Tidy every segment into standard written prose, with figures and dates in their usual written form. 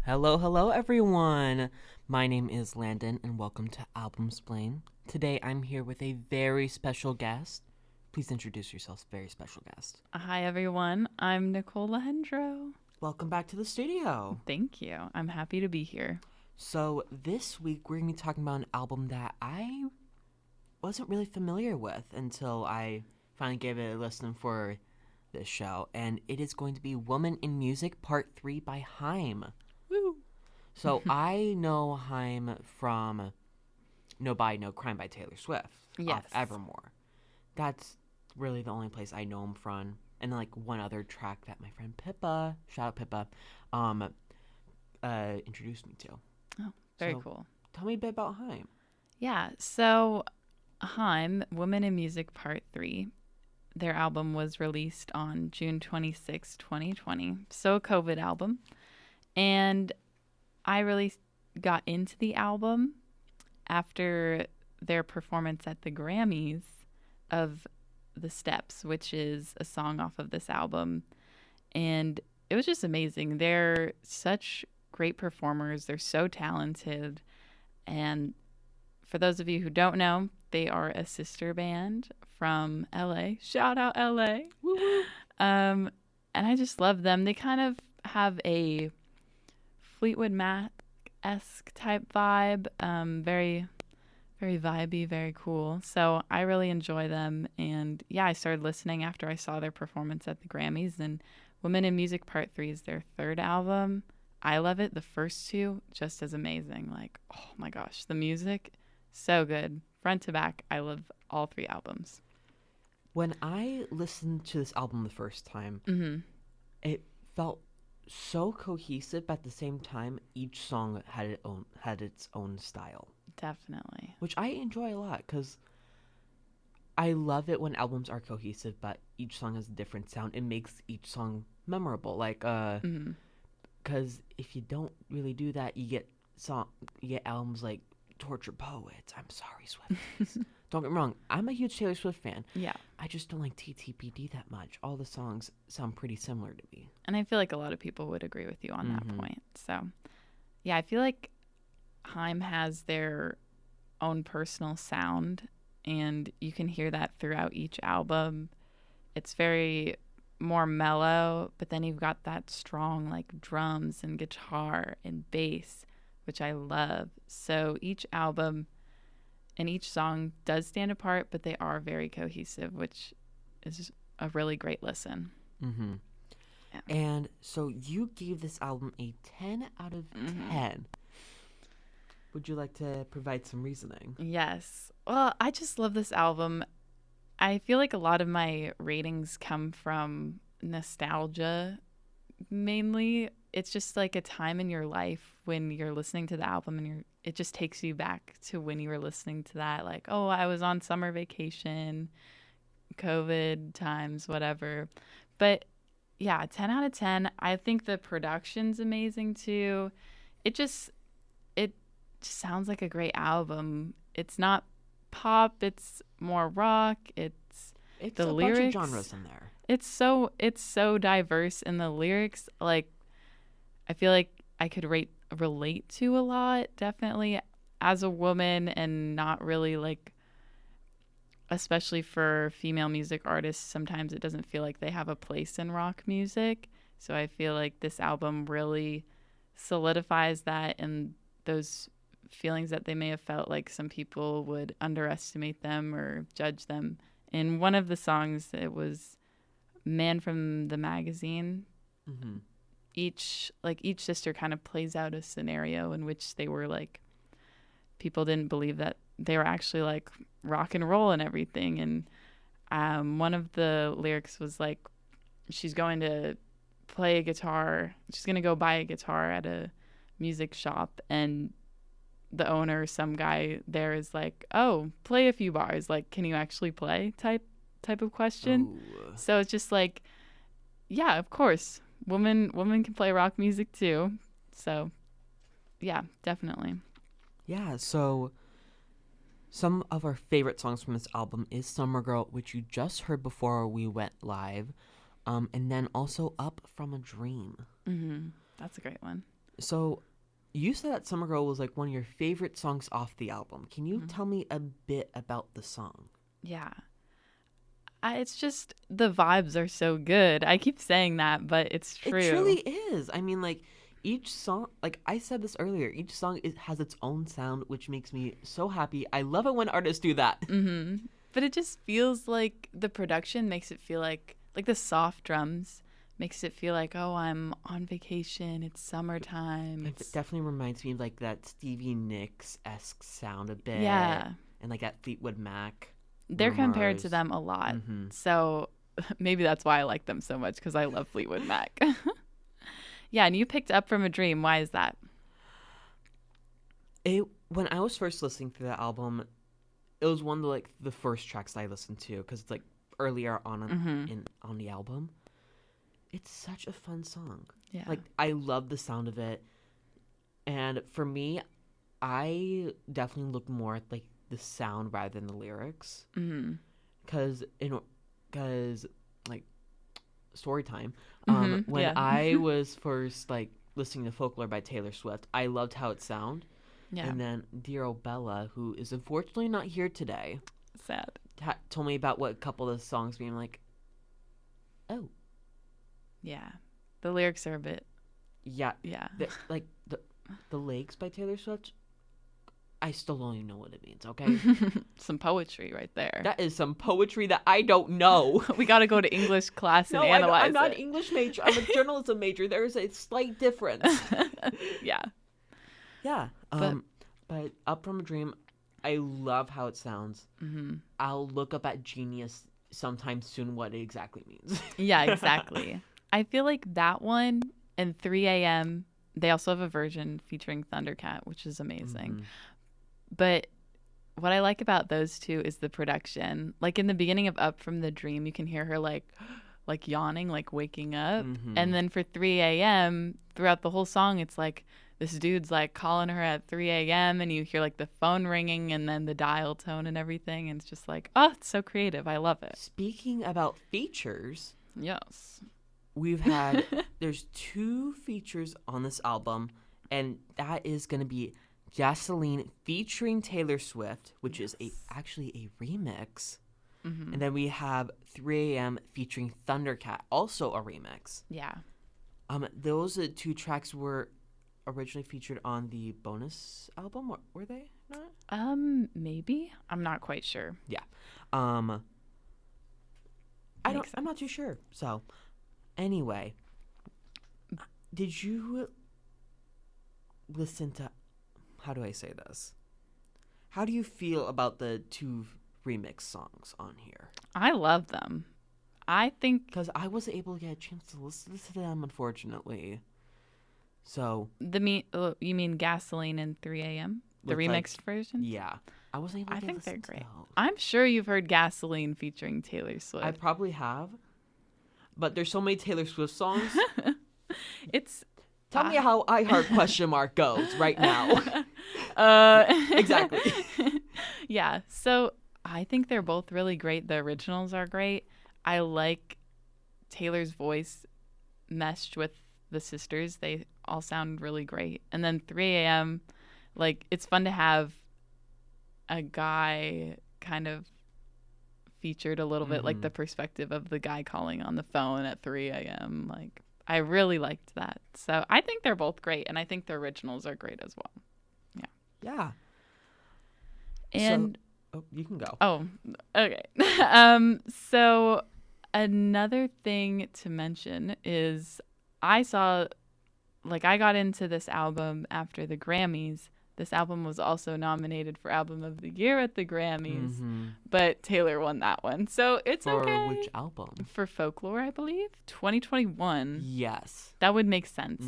Hello, everyone. My name is Landon, and welcome to Albumsplain. Today, I'm here with a very special guest. Please introduce yourself, very special guest. Hi, everyone. I'm Nicole LaHendro. Welcome back to the studio. Thank you. I'm happy to be here. So, this week, we're going to be talking about an album that I wasn't really familiar with until I finally gave it a listen for this show, and it is going to be Woman in Music Part 3 by HAIM. Woo! So I know HAIM from No Body, No Crime by Taylor Swift off Evermore. That's really the only place I know him from. And then, like, one other track that my friend Pippa, shout out Pippa, introduced me to. Oh, very cool. Tell me a bit about HAIM. Yeah, so HAIM, Woman in Music Part 3, their album was released on June 26, 2020. So a COVID album. And I really got into the album after their performance at the Grammys of The Steps, which is a song off of this album. And it was just amazing. They're such great performers. They're so talented. And for those of you who don't know, they are a sister band from LA. Shout out LA. Woo-woo. And I just love them. They kind of have a Fleetwood Mac-esque type vibe. Very, very vibey, very cool. So I really enjoy them. And yeah, I started listening after I saw their performance at the Grammys. And Women in Music Part 3 is their third album. I love it. The first two, just as amazing. Like, oh my gosh, the music, so good. Front to back, I love all three albums. When I listened to this album the first time, it felt so cohesive, but at the same time, each song had its own style. Definitely. Which I enjoy a lot, because I love it when albums are cohesive, but each song has a different sound. It makes each song memorable. Like, because if you don't really do that, you get albums like Tortured Poets, I'm Sorry Swifties. Don't get me wrong, I'm a huge Taylor Swift fan. Yeah. I just don't like TTPD that much. All the songs sound pretty similar to me. And I feel like a lot of people would agree with you on that point. So, yeah, I feel like HAIM has their own personal sound, and you can hear that throughout each album. It's very more mellow, but then you've got that strong, like, drums and guitar and bass, which I love. So each album and each song does stand apart, but they are very cohesive, which is a really great listen. Mm-hmm. Yeah. And so you gave this album a 10 out of 10. Would you like to provide some reasoning? Yes. Well, I just love this album. I feel like a lot of my ratings come from nostalgia, mainly. It's just like a time in your life when you're listening to the album and it just takes you back to when you were listening to that. Like, oh, I was on summer vacation, COVID times, whatever. But yeah, 10 out of 10. I think the production's amazing too. It just sounds like a great album. It's not pop, it's more rock. It's the lyrics, bunch of genres in there. It's so diverse in the lyrics. Like, I feel like I could relate to a lot, definitely, as a woman, and not really, like, especially for female music artists, sometimes it doesn't feel like they have a place in rock music. So I feel like this album really solidifies that, and those feelings that they may have felt like some people would underestimate them or judge them. In one of the songs, it was Man from the Magazine. Each sister kind of plays out a scenario in which they were like, people didn't believe that they were actually like rock and roll and everything. And one of the lyrics was like, she's going to play a guitar. She's going to go buy a guitar at a music shop, and the owner, some guy there, is like, oh, play a few bars. Like, can you actually play type of question? Ooh. So it's just like, yeah, of course. Women can play rock music too. So, yeah, definitely. Yeah, so some of our favorite songs from this album is Summer Girl, which you just heard before we went live, and then also Up From a Dream. That's a great one. So you said that Summer Girl was like one of your favorite songs off the album. Can you tell me a bit about the song? Yeah. It's just the vibes are so good. I keep saying that, but it's true. It truly is. I mean, like, each song, like I said this earlier, each song has its own sound, which makes me so happy. I love it when artists do that. Mm-hmm. But it just feels like the production makes it feel like the soft drums makes it feel like, oh, I'm on vacation. It's summertime. It definitely reminds me of like that Stevie Nicks-esque sound a bit. Yeah. And like that Fleetwood Mac. They're compared to them a lot. Mm-hmm. So maybe that's why I like them so much, because I love Fleetwood Mac. Yeah, and you picked Up From a Dream. Why is that? When I was first listening to the album, it was one of the first tracks I listened to because it's like earlier on on the album. It's such a fun song. Yeah. Like, I love the sound of it. And for me, I definitely look more at like the sound rather than the lyrics. Mm-hmm. Because like, story time. When Yeah. I was first like listening to Folklore by Taylor Swift, I loved how it sounded. Yeah. And then dear old Bella, who is unfortunately not here today, Sad. told me about what a couple of the songs being like, oh. Yeah. The lyrics are a bit. Yeah. Yeah. The Lakes by Taylor Swift, I still don't even know what it means, okay? Some poetry right there. That is some poetry that I don't know. We got to go to English class and analyze I'm not it. an English major. I'm a journalism major. There is a slight difference. Yeah. Yeah. But Up From a Dream, I love how it sounds. Mm-hmm. I'll look up at Genius sometime soon what it exactly means. Yeah, exactly. I feel like that one and 3 a.m., they also have a version featuring Thundercat, which is amazing. Mm-hmm. But what I like about those two is the production. Like in the beginning of Up From the Dream, you can hear her like yawning, like waking up. Mm-hmm. And then for 3 a.m., throughout the whole song, it's like this dude's like calling her at 3 a.m. and you hear like the phone ringing and then the dial tone and everything. And it's just like, oh, it's so creative. I love it. Speaking about features, Yes. there's 2 features on this album, and that is going to be Gasoline featuring Taylor Swift, which is actually a remix. Mm-hmm. And then we have 3 a.m. featuring Thundercat, also a remix. Yeah. Those 2 tracks were originally featured on the bonus album, were they not? Maybe. I'm not quite sure. Yeah. I'm Makes not too sure. So, anyway, did you listen to, how do I say this? How do you feel about the 2 remix songs on here? I love them. I think Because I wasn't able to get a chance to listen to them, unfortunately. So you mean Gasoline and 3 a.m.? The with, remixed version? yeah, I wasn't able to I think they're listen to great. those. I'm sure you've heard Gasoline featuring Taylor Swift. I probably have, but there's so many Taylor Swift songs. It's Tell me how iHeart ? Goes right now. Exactly. Yeah. So I think they're both really great. The originals are great. I like Taylor's voice meshed with the sisters. They all sound really great. And then 3 a.m., like, it's fun to have a guy kind of featured a little bit, like the perspective of the guy calling on the phone at 3 a.m. Like, I really liked that. So I think they're both great, and I think the originals are great as well. Yeah. And you can go. oh, okay. So another thing to mention is I got into this album after the Grammys. This album was also nominated for Album of the Year at the Grammys, but Taylor won that one. So it's For okay. which album? For Folklore, I believe. 2021. Yes. That would make sense.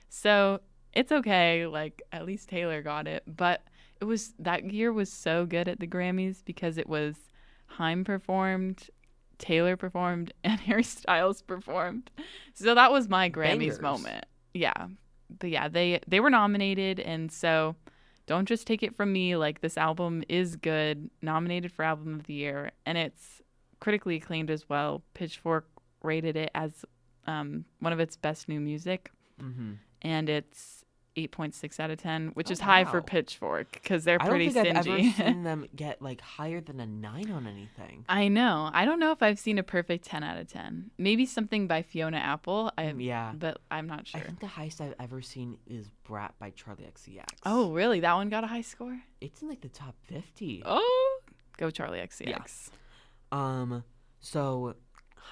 So it's okay. Like, at least Taylor got it. But that year was so good at the Grammys because it was HAIM performed, Taylor performed, and Harry Styles performed. So that was my Grammys moment. Yeah. But yeah, they were nominated, and so don't just take it from me. Like, this album is good, nominated for Album of the Year, and it's critically acclaimed as well. Pitchfork rated it as one of its best new music. and it's 8.6 out of 10, which Oh, is high for wow. Pitchfork because they're I don't pretty think I've ever stingy. seen them get like higher than a 9 on anything. I know. I don't know if I've seen a perfect 10 out of 10. Maybe something by Fiona Apple. Yeah. But I'm not I sure. think the highest I've ever seen is Brat by Charlie XCX. Oh, really? That one got a high score? It's in like the top 50. Oh, go Charlie XCX. Yeah. So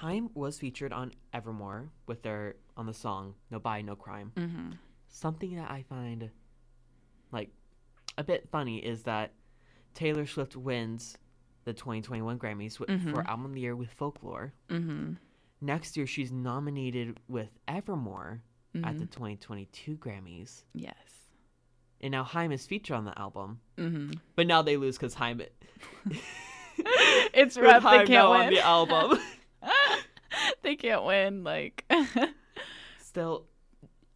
HAIM was featured on Evermore with their on the song No Body No Crime. Mm-hmm. Something that I find like a bit funny is that Taylor Swift wins the 2021 Grammys for Album of the Year with Folklore. Mm-hmm. Next year she's nominated with Evermore at the Mm-hmm. 2022 Grammys. Yes. And now HAIM is featured on the album. Mm-hmm. But now they lose because HAIM It's with rough. They HAIM can't now win. on the album. They can't win. Like, Still,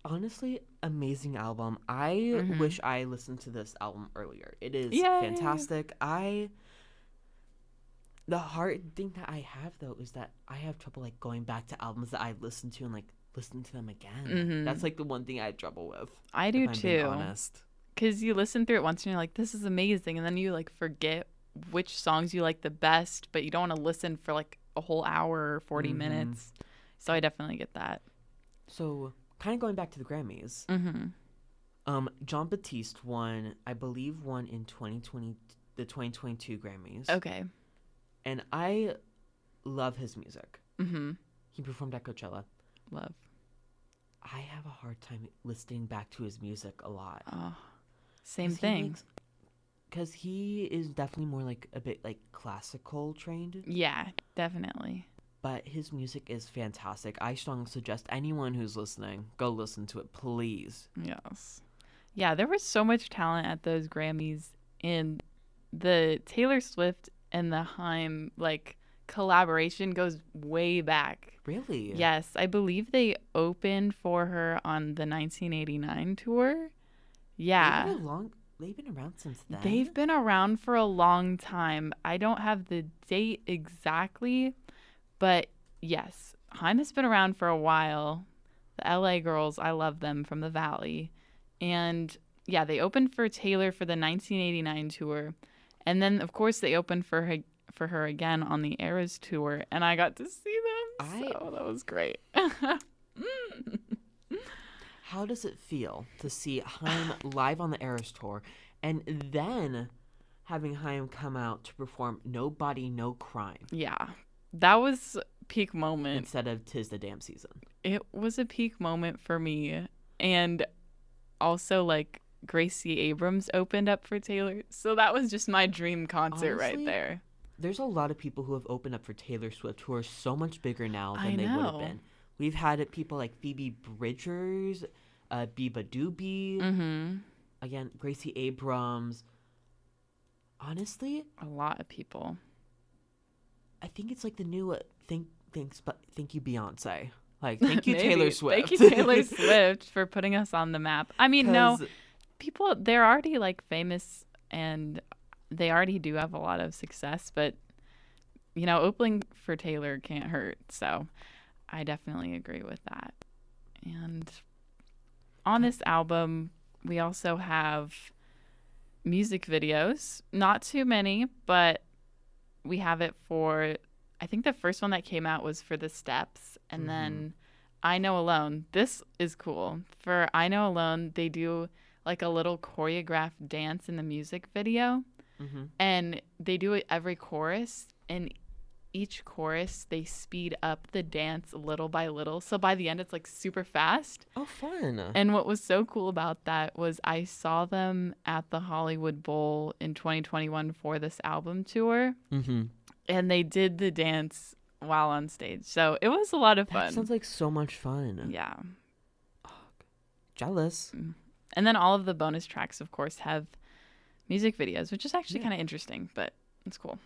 honestly, amazing album. I wish I listened to this album earlier. It is Yay. fantastic. The hard thing that I have though is that I have trouble like going back to albums that I listened to and like listen to them again. That's like the one thing I have trouble with. I do if I'm being too. honest. Because you listen through it once and you're like, this is amazing. And then you like forget which songs you like the best, but you don't want to listen for like a whole hour or 40 minutes. So I definitely get that. So kind of going back to the Grammys. John Batiste won in 2020 the 2022 Grammys. Okay. And I love his music. Mm-hmm. He performed at Coachella. Love. I have a hard time listening back to his music a lot. Oh, same thing. Because he is definitely more like a bit like classical trained. Yeah, definitely. But his music is fantastic. I strongly suggest anyone who's listening, go listen to it, please. Yes. Yeah, there was so much talent at those Grammys, and the Taylor Swift and the HAIM like collaboration goes way back. Really? Yes, I believe they opened for her on the 1989 tour. Yeah. They've been around since then. They've been around for a long time. I don't have the date exactly, but yes, HAIM has been around for a while. The LA girls, I love them from the Valley. And yeah, they opened for Taylor for the 1989 tour. And then, of course, they opened for her again on the Eras tour. And I got to see them. So that was great. How does it feel to see HAIM live on the Eras tour and then having HAIM come out to perform No Body, No Crime? Yeah, that was peak moment. Instead of 'Tis the Damn Season. It was a peak moment for me. And also, like, Gracie Abrams opened up for Taylor. So that was just my dream concert. Honestly, right there. There's a lot of people who have opened up for Taylor Swift who are so much bigger now than I they would have know. been. We've had people like Phoebe Bridgers, Biba Doobie, again, Gracie Abrams. Honestly, a lot of people. I think it's like the new thank you Beyonce. Like, thank you Taylor Swift. Thank you Taylor Swift for putting us on the map. I mean, no, people, they're already like famous and they already do have a lot of success, but you know, opening for Taylor can't hurt. So I definitely agree with that. And on this album, we also have music videos. Not too many, but we have it for, I think the first one that came out was for The Steps. And then I Know Alone. This is cool. For I Know Alone, they do like a little choreographed dance in the music video. And they do it every chorus. And each chorus, they speed up the dance little by little. So by the end, it's like super fast. Oh, fun. And what was so cool about that was I saw them at the Hollywood Bowl in 2021 for this album tour. And they did the dance while on stage. So it was a lot of fun. That sounds like so much fun. Yeah. Oh, jealous. And then all of the bonus tracks, of course, have music videos, which is actually kind of interesting, but it's cool.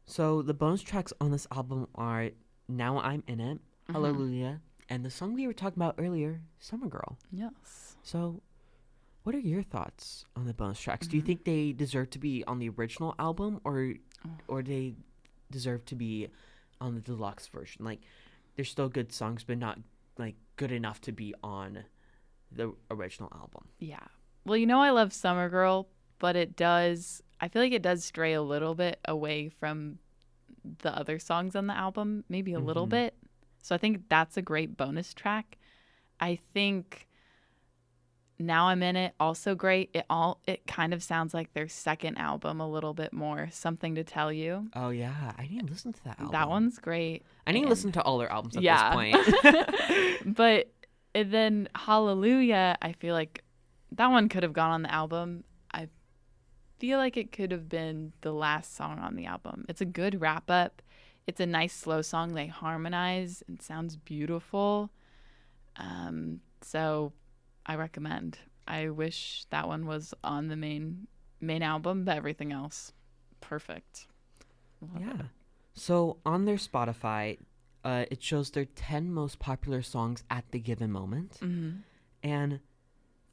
So the bonus tracks on this album are Now I'm In It, Hallelujah, and the song we were talking about earlier, Summer Girl. Yes. So what are your thoughts on the bonus tracks? Do you think they deserve to be on the original album or they deserve to be on the deluxe version? Like, they're still good songs, but not like good enough to be on the original album. Yeah. Well, I love Summer Girl, but I feel like it does stray a little bit away from the other songs on the album, maybe a little bit. So I think that's a great bonus track. I think Now I'm In It, also great. It kind of sounds like their second album a little bit more. Something to Tell You. Oh yeah, I need to listen to that album. That one's great. I need to listen to all their albums at this point. But then Hallelujah, I feel like that one could have gone on the album. I feel like it could have been the last song on the album. It's a good wrap up. It's a nice slow song. They harmonize and sounds beautiful. So I recommend. I wish that one was on the main album, but everything else, perfect. Love it. So on their Spotify, it shows their 10 most popular songs at the given moment. And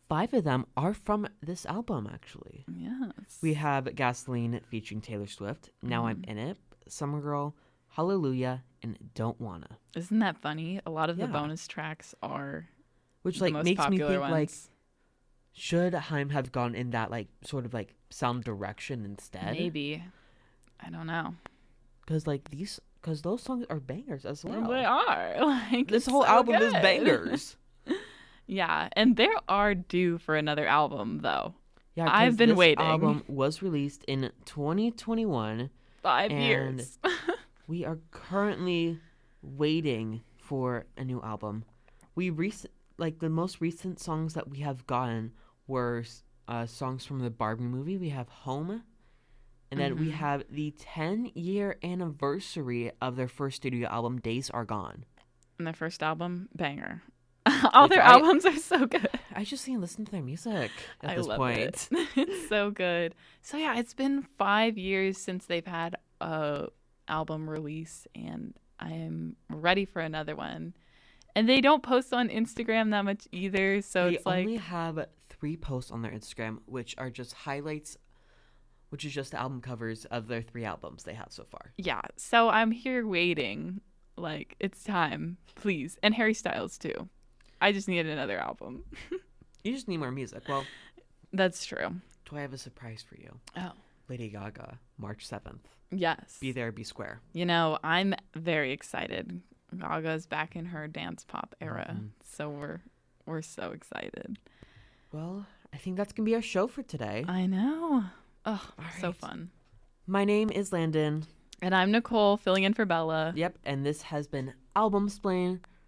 5 of them are from this album, actually. Yes. We have Gasoline featuring Taylor Swift, Now I'm In It, Summer Girl, Hallelujah, and Don't Wanna. Isn't that funny? A lot of the bonus tracks are which the like most makes me popular think ones. like, should HAIM have gone in that like sort of like sound direction instead? Maybe. I don't know. Because those songs are bangers as well. They are. Like, this it's whole so album is good. bangers. Yeah, and they are due for another album though. Yeah, I've been this waiting. album was released in 2021. 5 and years. We are currently waiting for a new album. The most recent songs that we have gotten were songs from the Barbie movie. We have Home, and then we have the 10-year anniversary of their first studio album, Days Are Gone. And their first album, banger. All their albums are so good. I just can't listen to their music at this love point. It. It's so good. So yeah, it's been 5 years since they've had a album release, and I am ready for another one. And they don't post on Instagram that much either, so they it's like... They only have 3 posts on their Instagram, which are just highlights, which is just the album covers of their 3 albums they have so far. Yeah, so I'm here waiting. Like, it's time, please. And Harry Styles, too. I just need another album. You just need more music. Well, that's true. Do I have a surprise for you? Oh. Lady Gaga, March 7th. Yes. Be there, be square. I'm very excited. Gaga's back in her dance pop era. So we're so excited. Well, I think that's going to be our show for today. I know. Oh, All so right. fun. My name is Landon. And I'm Nicole, filling in for Bella. Yep, and this has been Album Splain.